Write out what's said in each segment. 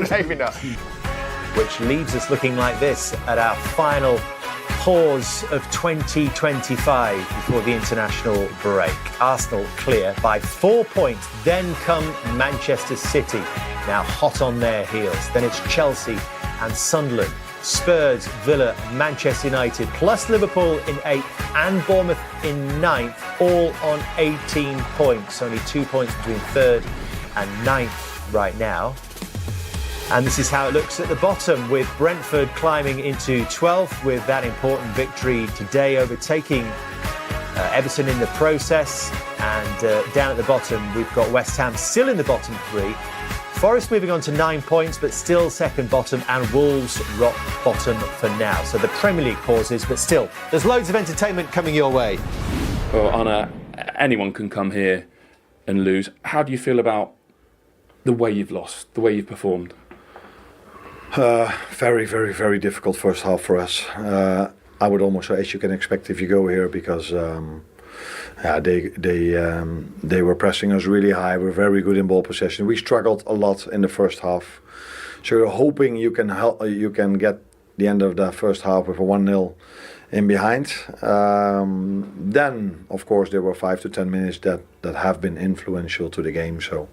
Maybe not. Which leaves us looking like this at our final pause of 2025 before the international break. Arsenal clear by 4 points. Then come Manchester City, now hot on their heels. Then it's Chelsea and Sunderland, Spurs, Villa, Manchester United, plus Liverpool in 8th and Bournemouth in 9th, all on 18 points. Only 2 points between 3rd and 9th right now. And this is how it looks at the bottom, with Brentford climbing into 12th with that important victory today, overtaking Everton in the process. And down at the bottom, we've got West Ham still in the bottom 3. Forest moving on to 9 points, but still second bottom, and Wolves rock bottom for now. So the Premier League pauses, but still, there's loads of entertainment coming your way. Well, Arne, anyone can come here and lose. How do you feel about the way you've lost, the way you've performed? Very, very, very difficult first half for us. I would almost say, as you can expect if you go here, because they were pressing us really high. We're very good in ball possession. We struggled a lot in the first half, so you're hoping you can get the end of the first half with a 1-0 in behind. Then, of course, there were 5 to 10 minutes that have been influential to the game. So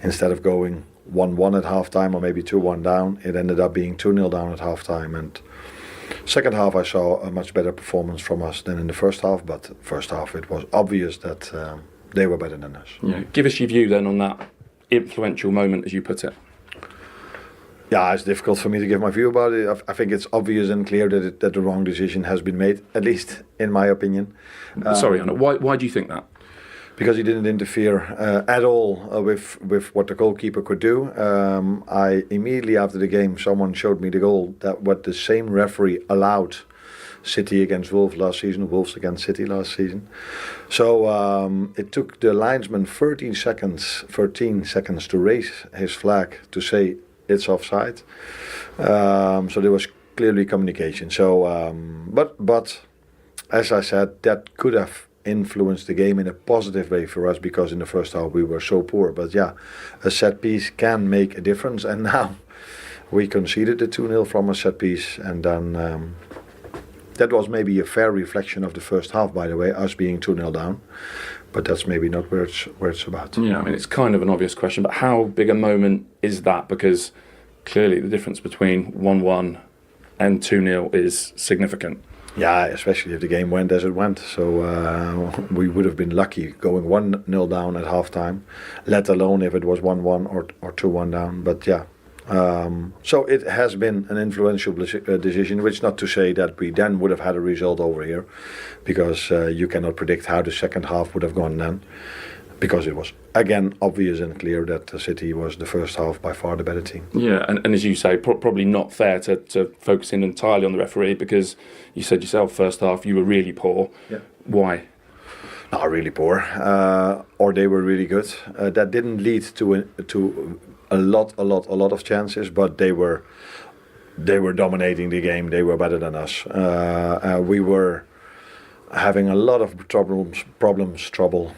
instead of going 1-1 at halftime or maybe 2-1 down, it ended up being 2-0 down at halftime. And second half I saw a much better performance from us than in the first half, but first half it was obvious that they were better than us. Yeah. Give us your view then on that influential moment, as you put it. Yeah, it's difficult for me to give my view about it. I think it's obvious and clear that the wrong decision has been made, at least in my opinion. Sorry, Arne, why do you think that? Because he didn't interfere at all with what the goalkeeper could do. I immediately after the game, someone showed me the goal that what the same referee allowed City against Wolves last season, Wolves against City last season. So it took the linesman 13 seconds to raise his flag to say it's offside. So there was clearly communication. So, but as I said, that could have influenced the game in a positive way for us, because in the first half we were so poor. But yeah, a set piece can make a difference, and now we conceded the 2-0 from a set piece, and then that was maybe a fair reflection of the first half, by the way, us being 2-0 down. But that's maybe not where it's about. Yeah, I mean, it's kind of an obvious question, but how big a moment is that? Because clearly the difference between 1-1 and 2-0 is significant. Yeah, especially if the game went as it went. So we would have been lucky going 1-0 down at halftime, let alone if it was 1-1 or 2-1 down. But yeah, so it has been an influential decision, which not to say that we then would have had a result over here, because you cannot predict how the second half would have gone then, because it was again obvious and clear that the City was the first half by far the better team. Yeah, and as you say, probably not fair to focus in entirely on the referee, because you said yourself first half you were really poor. Yeah. Why? Not really poor, or they were really good. That didn't lead to a lot of chances, but they were dominating the game. They were better than us. We were having a lot of trouble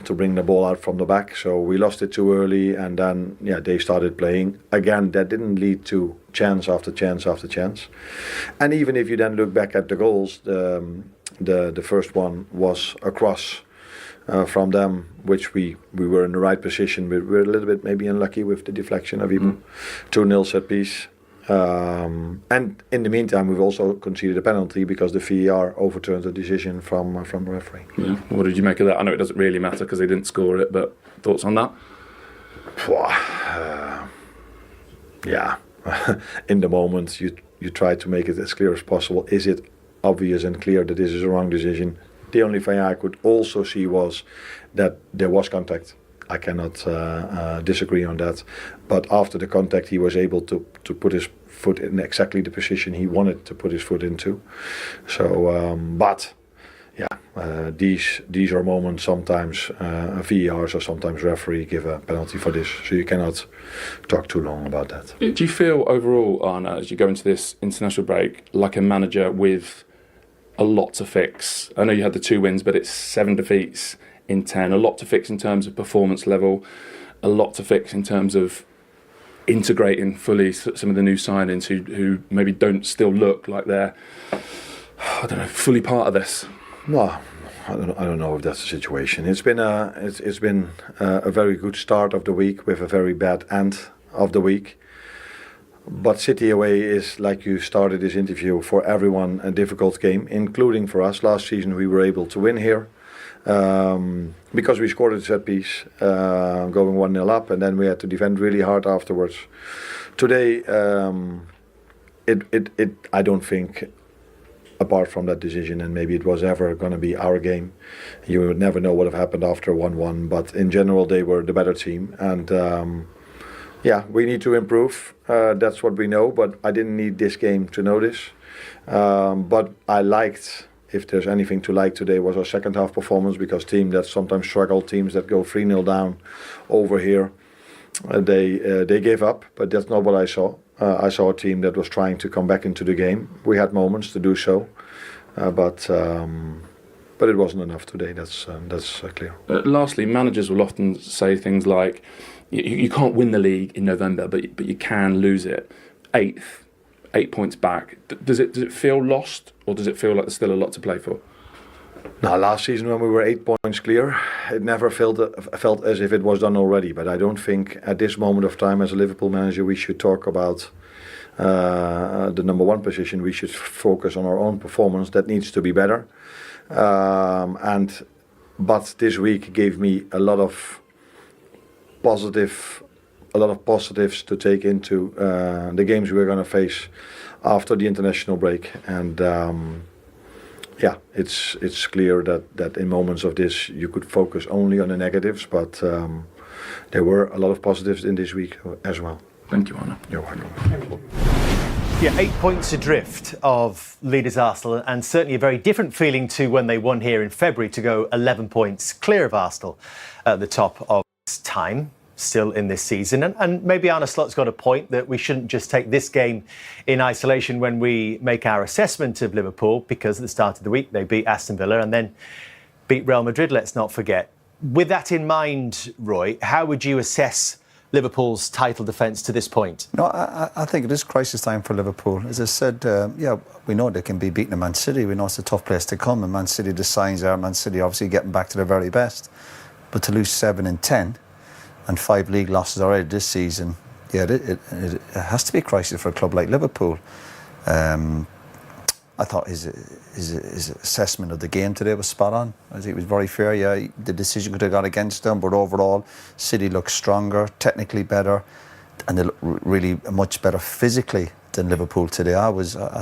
to bring the ball out from the back, so we lost it too early, and then they started playing again. That didn't lead to chance after chance after chance. And even if you then look back at the goals, the first one was a cross from them, which we were in the right position, but we were a little bit maybe unlucky with the deflection of Ibu. 2-0 set piece. And in the meantime, we've also conceded a penalty because the VAR overturned the decision from the referee. Yeah. What did you make of that? I know it doesn't really matter because they didn't score it, but thoughts on that? Yeah, in the moment you try to make it as clear as possible. Is it obvious and clear that this is a wrong decision? The only thing I could also see was that there was contact. I cannot disagree on that. But after the contact, he was able to put his foot in exactly the position he wanted to put his foot into. So, these are moments sometimes VARs or sometimes referee give a penalty for this. So you cannot talk too long about that. Do you feel overall, Arne, as you go into this international break, like a manager with a lot to fix? I know you had the 2 wins, but it's 7 defeats in 10. A lot to fix in terms of performance level, a lot to fix in terms of integrating fully some of the new signings who maybe don't still look like they're, I don't know, fully part of this? No, I don't know if that's the situation. It's been a very good start of the week with a very bad end of the week. But City away is, like you started this interview, for everyone a difficult game, including for us. Last season we were able to win here because we scored a set piece, going 1-0 up, and then we had to defend really hard afterwards. Today, I don't think, apart from that decision, and maybe it was ever going to be our game, you would never know what have happened after 1-1. But in general, they were the better team, and we need to improve. That's what we know. But I didn't need this game to know this. But I liked, if there's anything to like today, was our second half performance, because teams that sometimes struggle, teams that go 3-0 down over here, they gave up. But that's not what I saw. I saw a team that was trying to come back into the game. We had moments to do so, but it wasn't enough today. That's clear. Lastly, managers will often say things like, you can't win the league in November, but you can lose it. 8 points back. Does it feel lost, or does it feel like there's still a lot to play for? Now, last season when we were 8 points clear, it never felt as if it was done already. But I don't think at this moment of time, as a Liverpool manager, we should talk about the number one position. We should focus on our own performance. That needs to be better. But this week gave me a lot of positives to take into the games we're going to face after the international break. And it's clear that in moments of this you could focus only on the negatives, but there were a lot of positives in this week as well. Thank you, Arne. You're welcome. Yeah, 8 points adrift of leaders Arsenal, and certainly a very different feeling to when they won here in February to go 11 points clear of Arsenal at the top of this time. Still in this season, and maybe Arne Slot's got a point that we shouldn't just take this game in isolation when we make our assessment of Liverpool, because at the start of the week they beat Aston Villa and then beat Real Madrid, let's not forget. With that in mind, Roy, how would you assess Liverpool's title defence to this point? No, I think it is crisis time for Liverpool. As I said, we know they can be beaten in Man City. We know it's a tough place to come, and Man City, the signs are Man City obviously getting back to their very best. But to lose 7 and 10 and 5 league losses already this season, it has to be a crisis for a club like Liverpool. I thought his assessment of the game today was spot on. I think it was very fair. Yeah, the decision could have gone against them, but overall, City looked stronger, technically better, and they look really much better physically than Liverpool today. I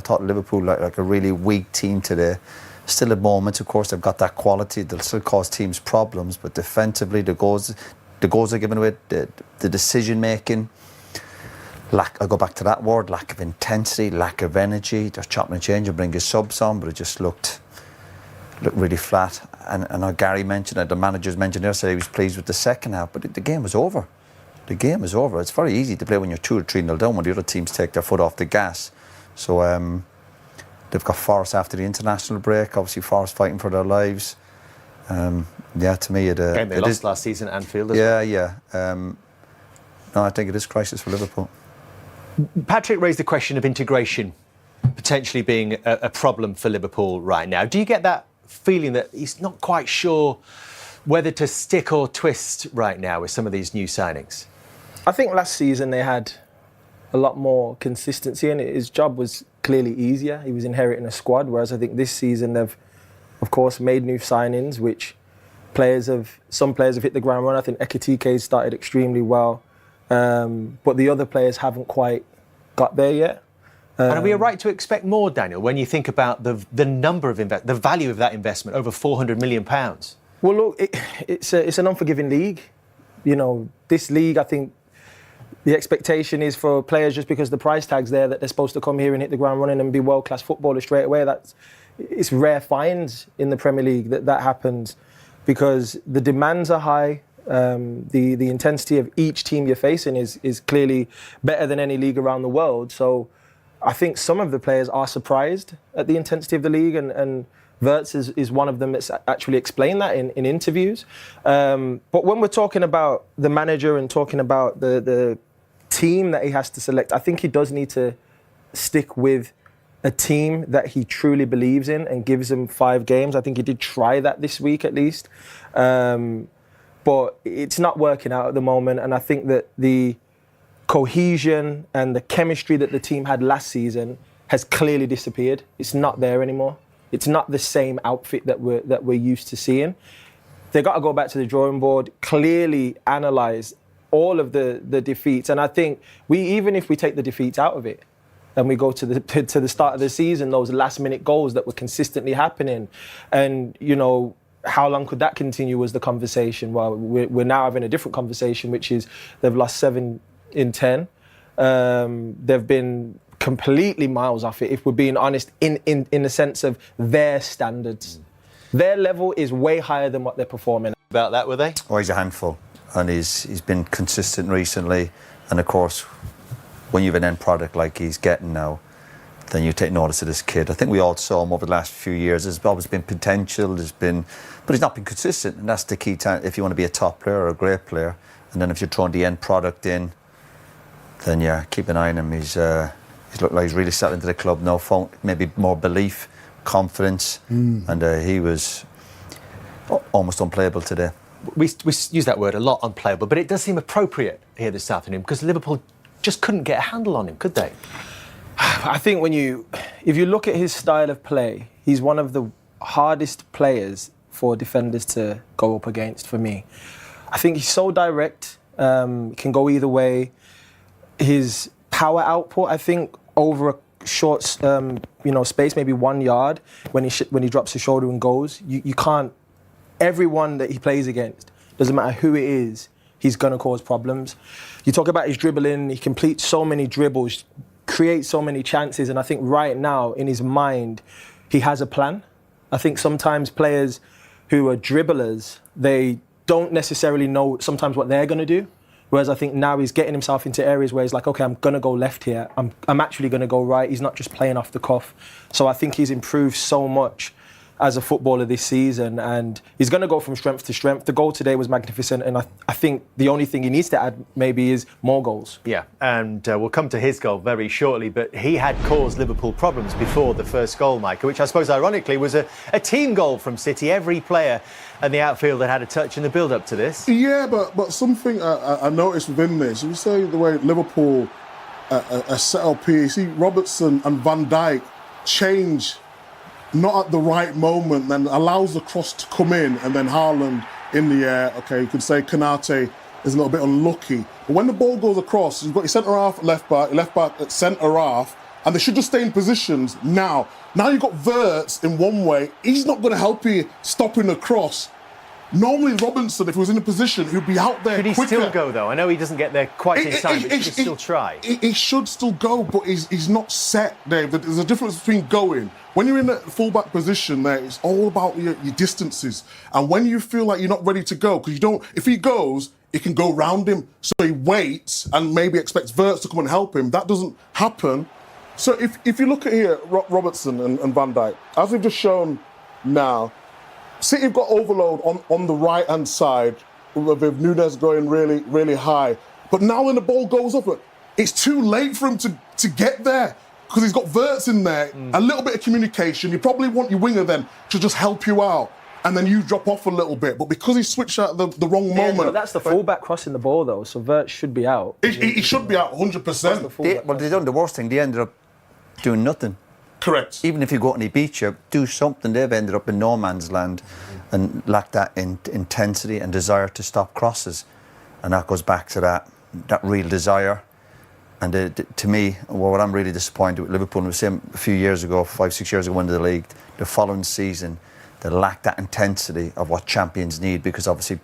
thought Liverpool like a really weak team today. Still at moments, of course, they've got that quality. They'll still cause teams problems, but defensively, the goals are given away, the decision making. I'll go back to that word, lack of intensity, lack of energy. They're chopping and changing, bringing subs on, but it just looked really flat. And I know Gary mentioned it, the managers mentioned it, said he was pleased with the second half, but the game was over. The game is over. It's very easy to play when you're 2 or 3-0 down, when the other teams take their foot off the gas. So they've got Forest after the international break, obviously Forest fighting for their lives. To me they lost last season at Anfield as well. No, I think it is crisis for Liverpool. Patrick raised the question of integration potentially being a problem for Liverpool right now. Do you get that feeling that he's not quite sure whether to stick or twist right now with some of these new signings? I think last season they had a lot more consistency, and his job was clearly easier. He was inheriting a squad, whereas I think this season they've, of course, made new signings, which some players have hit the ground running. I think Ekitike started extremely well, but the other players haven't quite got there yet. And are we right to expect more, Daniel, when you think about the number of the value of that investment, over £400 million? Well, look, it's an unforgiving league. You know, this league, I think the expectation is for players, just because the price tag's there, that they're supposed to come here and hit the ground running and be world-class footballers straight away. It's rare finds in the Premier League that happens, because the demands are high. The intensity of each team you're facing is clearly better than any league around the world. So I think some of the players are surprised at the intensity of the league, and Wirtz is one of them that's actually explained that in interviews. But when we're talking about the manager and talking about the team that he has to select, I think he does need to stick with a team that he truly believes in and gives him 5 games. I think he did try that this week at least. But it's not working out at the moment. And I think that the cohesion and the chemistry that the team had last season has clearly disappeared. It's not there anymore. It's not the same outfit that we're used to seeing. They got to go back to the drawing board, clearly analyse all of the defeats. And I think even if we take the defeats out of it, and we go to the start of the season, those last-minute goals that were consistently happening, and how long could that continue was the conversation. Well, we're now having a different conversation, which is they've lost 7 in 10. They've been completely miles off it, if we're being honest, in the sense of their standards. Their level is way higher than what they're performing. About that, were they? Oh, he's a handful, and he's been consistent recently, and of course, when you have an end product like he's getting now, then you take notice of this kid. I think we all saw him over the last few years. There's always been potential, but he's not been consistent, and that's the key time if you want to be a top player or a great player. And then if you're throwing the end product in, then yeah, keep an eye on him. He's looked like he's really settled into the club now. Maybe more belief, confidence, and he was almost unplayable today. We use that word a lot, unplayable, but it does seem appropriate here this afternoon because Liverpool just couldn't get a handle on him, could they? I think if you look at his style of play, he's one of the hardest players for defenders to go up against for me. I think he's so direct, can go either way. His power output, I think, over a short space, maybe 1 yard, when he drops his shoulder and goes, you can't. Everyone that he plays against, doesn't matter who it is, he's going to cause problems. You talk about his dribbling, he completes so many dribbles, creates so many chances, and I think right now, in his mind, he has a plan. I think sometimes players who are dribblers, they don't necessarily know sometimes what they're going to do, whereas I think now he's getting himself into areas where he's like, okay, I'm going to go left here, I'm actually going to go right, he's not just playing off the cuff. So I think he's improved so much as a footballer this season, and he's going to go from strength to strength. The goal today was magnificent, and I think the only thing he needs to add maybe is more goals. Yeah, and we'll come to his goal very shortly, but he had caused Liverpool problems before the first goal, Micah, which I suppose ironically was a team goal from City. Every player and the outfield had a touch in the build-up to this. Yeah, but something I noticed within this, you say the way Liverpool set up here, you see Robertson and Van Dijk change not at the right moment, then allows the cross to come in, and then Haaland in the air. Okay, you could say Konate is a little bit unlucky. But when the ball goes across, you've got your centre-half, left back at centre-half, and they should just stay in positions now. Now you've got Wirtz in one way. He's not going to help you stopping the cross. Normally Robinson, if he was in a position, he'd be out there quicker. Could he still go, though? I know he doesn't get there quite in time, but he should still try. He should still go, but he's not set, Dave. There's a difference between going. When you're in a full-back position there, it's all about your distances. And when you feel like you're not ready to go, because if he goes, he can go round him. So he waits and maybe expects Wirtz to come and help him. That doesn't happen. So if you look at here, Robertson and Van Dijk, as we've just shown now, City have got overload on the right-hand side with Nunes going really, really high. But now when the ball goes up, it's too late for him to get there because he's got Wirtz in there. A little bit of communication. You probably want your winger then to just help you out, and then you drop off a little bit. But because he switched at the wrong moment... No, that's the full-back crossing the ball, though, so Wirtz should be out. He should be out 100%. Well, they done the worst thing. They ended up doing nothing. Correct. Even if you go out and he beats you, do something. They've ended up in no man's land and lack that intensity and desire to stop crosses. And that goes back to that real desire. And to me, what I'm really disappointed with Liverpool, and we said a few years ago, 5-6 years ago, when the league, the following season, they lack that intensity of what champions need, because obviously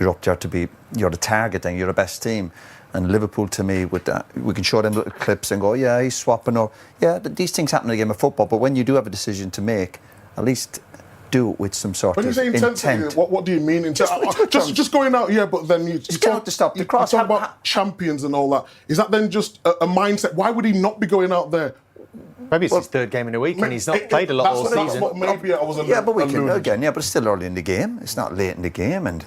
you're up there to be, you're the target and you're the best team. And Liverpool, to me, with that, we can show them little clips and go, yeah, he's swapping up. Yeah, these things happen in a game of football, but when you do have a decision to make, at least do it with some sort of intent. When you say intensity, what do you mean? Just going out, yeah, but then you talk to stop the cross. You talk about champions and all that. Is that then just a mindset? Why would he not be going out there? Maybe it's his third game in a week and he's not played a lot all season. Maybe I was but we can again. Yeah, but it's still early in the game. It's not late in the game, and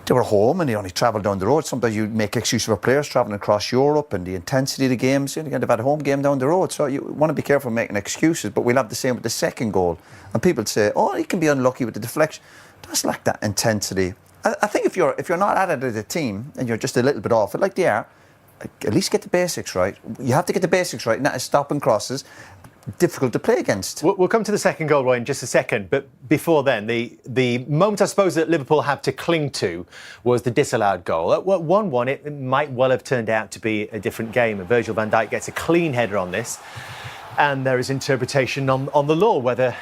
they were home and they only travelled down the road. Sometimes you make excuses for players travelling across Europe and the intensity of the games. They've had a home game down the road, so you want to be careful making excuses. But we'll have the same with the second goal. And people say, "Oh, he can be unlucky with the deflection." Just like that intensity. I think if you're not at it as a team and you're just a little bit off it, like they are, at least get the basics right. You have to get the basics right, and that is stopping crosses. Difficult to play against. We'll come to the second goal, Roy, in just a second. But before then, the moment I suppose that Liverpool have to cling to was the disallowed goal. At 1-1, it might well have turned out to be a different game. And Virgil van Dijk gets a clean header on this. And there is interpretation on the law, whether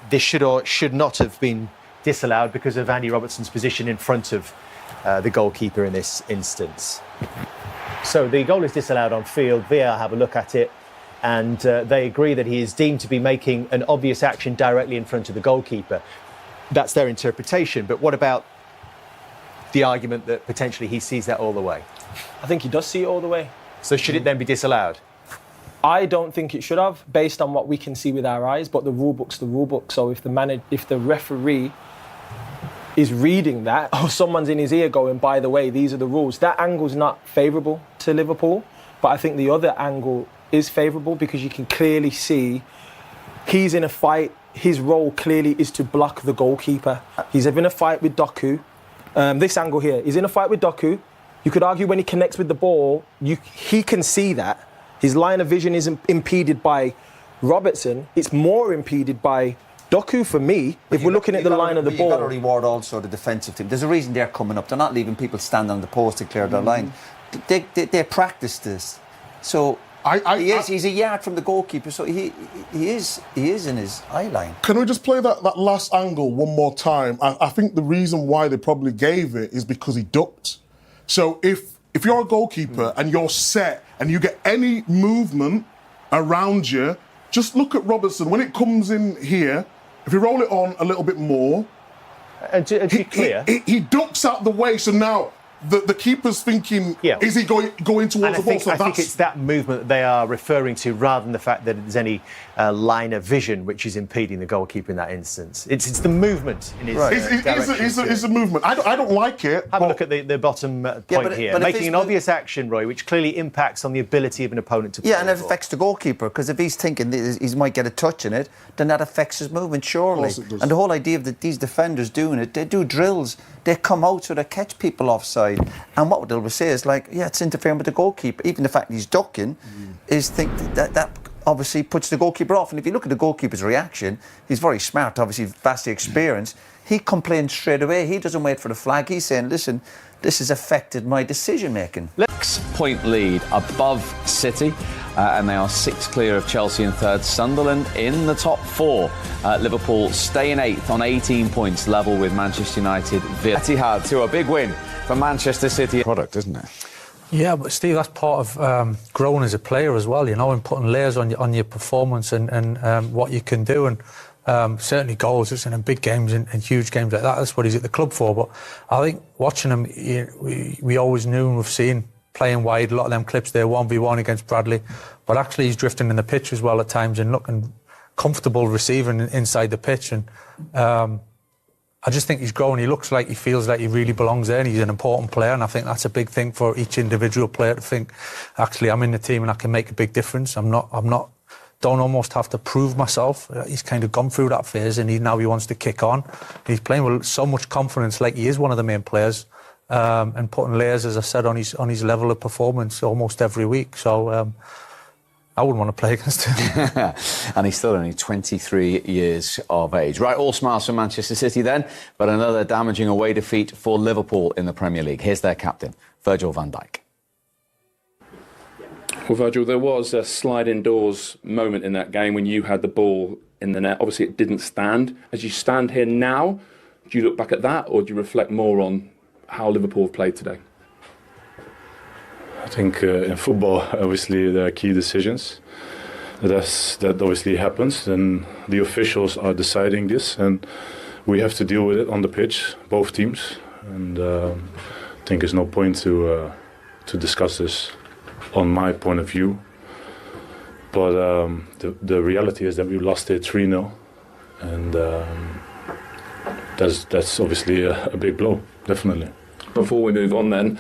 this should or should not have been disallowed because of Andy Robertson's position in front of the goalkeeper in this instance. So the goal is disallowed on field. VAR have a look at it. And they agree that he is deemed to be making an obvious action directly in front of the goalkeeper. That's their interpretation. But what about the argument that potentially he sees that all the way? I think he does see it all the way. So should it then be disallowed? I don't think it should have, based on what we can see with our eyes. But the rule book's the rule book. So if the referee is reading that, or someone's in his ear going, "By the way, these are the rules," that angle's not favourable to Liverpool. But I think the other angle is favourable because you can clearly see he's in a fight. His role clearly is to block the goalkeeper. He's in a fight with Doku. This angle here, he's in a fight with Doku. You could argue when he connects with the ball, he can see that. His line of vision isn't impeded by Robertson. It's more impeded by Doku for me, if we're looking at the line of the ball. You've got to reward also the defensive team. There's a reason they're coming up. They're not leaving people stand on the post to clear their line. They practice this. So he's a yard from the goalkeeper, so he is in his eye line. Can we just play that last angle one more time? I think the reason why they probably gave it is because he ducked. So if you're a goalkeeper and you're set and you get any movement around you, just look at Robertson. When it comes in here, if you roll it on a little bit more, and to be clear, he ducks out the way. So now the keeper's thinking, is he going towards the ball? So I think it's that movement that they are referring to, rather than the fact that there's any line of vision which is impeding the goalkeeper in that instance. It's the movement in his direction. It's a movement. I don't like it. Have a look at the bottom point here. Making an obvious action, Roy, which clearly impacts on the ability of an opponent to play. Yeah, and it affects the goalkeeper, because if he's thinking he might get a touch in it, then that affects his movement, surely. And the whole idea of these defenders doing it, they do drills. They come out so they catch people offside. And what they'll say is like, it's interfering with the goalkeeper. Even the fact he's ducking is that obviously puts the goalkeeper off. And if you look at the goalkeeper's reaction, he's very smart, obviously vastly experienced. He complains straight away. He doesn't wait for the flag. He's saying, listen, this has affected my decision making. 6-point lead above City, and they are 6 clear of Chelsea in third. Sunderland in the top 4. Liverpool stay in 8th on 18 points, level with Manchester United. Etihad to a big win for Manchester City. Product, isn't it? Yeah, but Steve, that's part of growing as a player as well, and putting layers on your performance and what you can do. And certainly goals, it's in big games and huge games like that. That's what he's at the club for. But I think watching him, we always knew and we've seen playing wide, a lot of them clips there, 1v1 against Bradley. But actually he's drifting in the pitch as well at times and looking comfortable receiving inside the pitch. And I just think he's growing. He looks like he feels like he really belongs there and he's an important player. And I think that's a big thing for each individual player to think, actually, I'm in the team and I can make a big difference. Don't almost have to prove myself. He's kind of gone through that phase and now he wants to kick on. He's playing with so much confidence, like he is one of the main players, and putting layers, as I said, on his level of performance almost every week. So I wouldn't want to play against him. And he's still only 23 years of age. Right, all smiles for Manchester City then, but another damaging away defeat for Liverpool in the Premier League. Here's their captain, Virgil van Dijk. Well, Virgil, there was a sliding doors moment in that game when you had the ball in the net. Obviously, it didn't stand. As you stand here now, do you look back at that or do you reflect more on how Liverpool have played today? I think in football, obviously, there are key decisions. That obviously happens, and the officials are deciding this, and we have to deal with it on the pitch, both teams. And I think there's no point to discuss this on my point of view. But the reality is that we lost it 3-0, and that's obviously a big blow, definitely. before we move on then,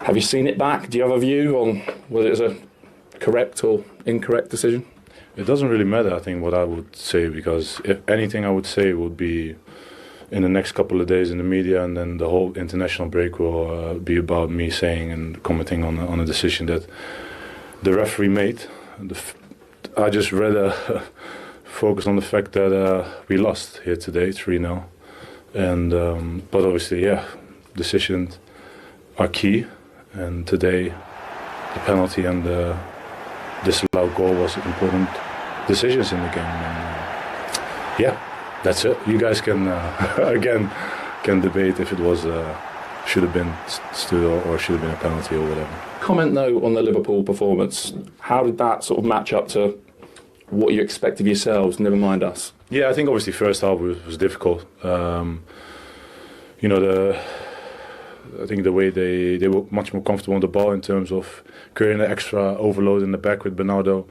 have you seen it back? Do you have a view on whether it's a correct or incorrect decision? It doesn't really matter, I think, what I would say, because if anything I would say would be in the next couple of days in the media, and then the whole international break will be about me saying and commenting on a decision that the referee made. I just rather focus on the fact that we lost here today, 3-0. And but obviously, yeah, decisions are key. And today, the penalty and the disallowed goal was important decisions in the game. And, yeah, that's it. You guys can again can debate if it was should have been stood or should have been a penalty or whatever. Comment though on the Liverpool performance. How did that sort of match up to what you expect of yourselves? Never mind us. Yeah, I think obviously first half was difficult. I think the way they were much more comfortable on the ball in terms of creating an extra overload in the back with Bernardo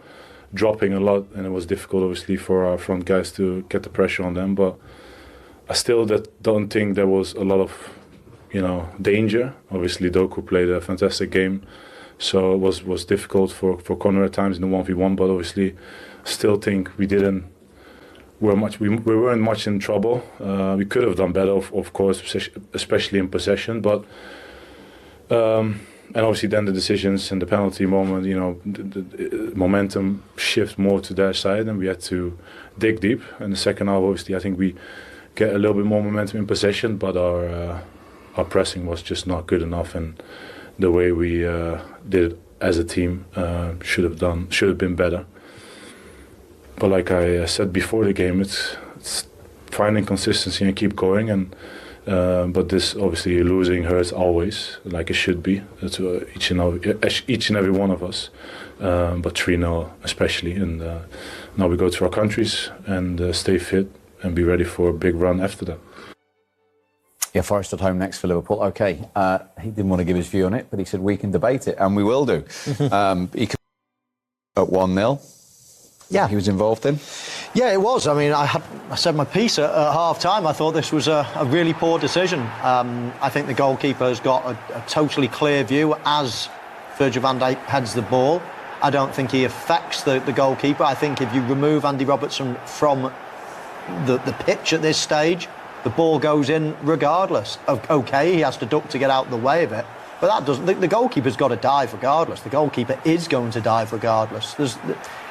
dropping a lot, and it was difficult obviously for our front guys to get the pressure on them. But I still don't think there was a lot of danger. Obviously Doku played a fantastic game, so it was difficult for Connor at times in the 1v1. But obviously, I still think we weren't much in trouble. We could have done better, of course, especially in possession. But and obviously then the decisions and the penalty moment, the momentum shift more to their side, and we had to dig deep. In the second half, obviously, I think we get a little bit more momentum in possession, but our pressing was just not good enough, and the way we did it as a team should have been better. But like I said before the game, it's finding consistency and keep going. And but this obviously losing hurts always, like it should be to each and every one of us. But 3-0 especially, and now we go to our countries and stay fit and be ready for a big run after that. Yeah, Forest at home next for Liverpool. Okay, he didn't want to give his view on it, but he said we can debate it, and we will do. He could at 1-0. Yeah, he was involved in. Yeah, it was. I mean, I said my piece at half-time. I thought this was a really poor decision. I think the goalkeeper has got a totally clear view as Virgil van Dijk heads the ball. I don't think he affects the goalkeeper. I think if you remove Andy Robertson from the pitch at this stage, the ball goes in regardless. Okay, he has to duck to get out of the way of it, but that doesn't. The goalkeeper's got to dive regardless. The goalkeeper is going to dive regardless.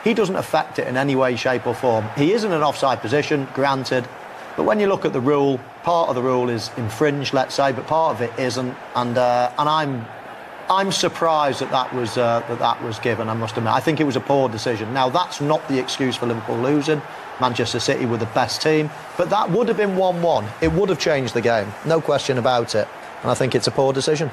He doesn't affect it in any way, shape or form. He is in an offside position, granted, but when you look at the rule, part of the rule is infringed, let's say, but part of it isn't. And I'm surprised that was given. I must admit, I think it was a poor decision. Now that's not the excuse for Liverpool losing. Manchester City were the best team, but that would have been 1-1. It would have changed the game, no question about it. And I think it's a poor decision.